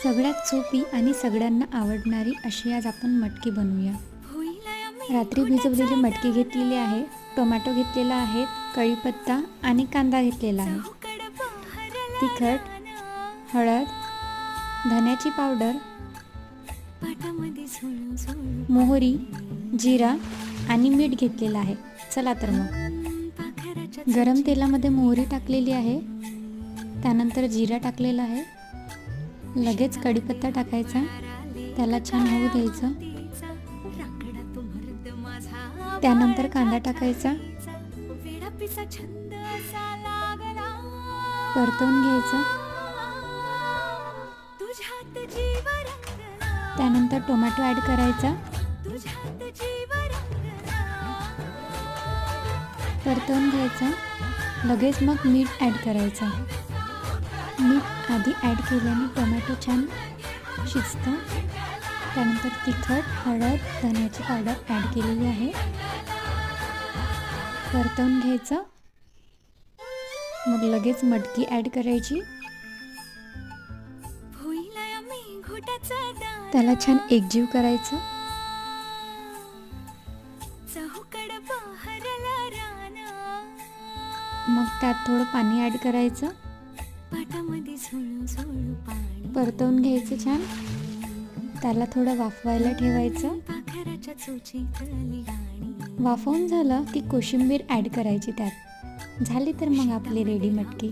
सगळ्यात सोपी आणि सगळ्यांना आवडणारी अशी आज आपण मटकी बनवूया। रात्री भिजवलेली मटकी घेतलेली आहे, टोमॅटो घेतलेला आहे, कढीपत्ता आणि कांदा घेतलेला आहे, तिखट, हळद, धन्याची पावडर, मोहरी, जिरा आणि मीठ घेतलेलं आहे। चला तर मग गरम तेलामध्ये मोहरी टाकलेली आहे, त्यानंतर जिरा टाकलेला आहे, लगेच कढीपत्ता टाकायचा, त्याला छान होऊ द्यायचं, त्यानंतर कांदा टाकायचा, परतवून घ्यायचं, त्यानंतर टोमॅटो ॲड करायचा, परतवून घ्यायचं, लगेच मग मीठ ॲड करायचं। मीठ आधी ॲड केल्याने टोमॅटो छान शिजतं। त्यानंतर तिखट, हळद, धन्याची पावडर ॲड केलेली आहे, परतवून घ्यायचं, मग लगेच मटकी ॲड करायची, त्याला छान एकजीव करायचं, मग त्यात थोडं पाणी ॲड करायचं, परतवून घ्यायचं छान, त्याला थोडं वाफवायला ठेवायचं। वाफवून झालं की कोशिंबीर ॲड करायची, त्यात झाली तर मग आपली रेडी मटकी।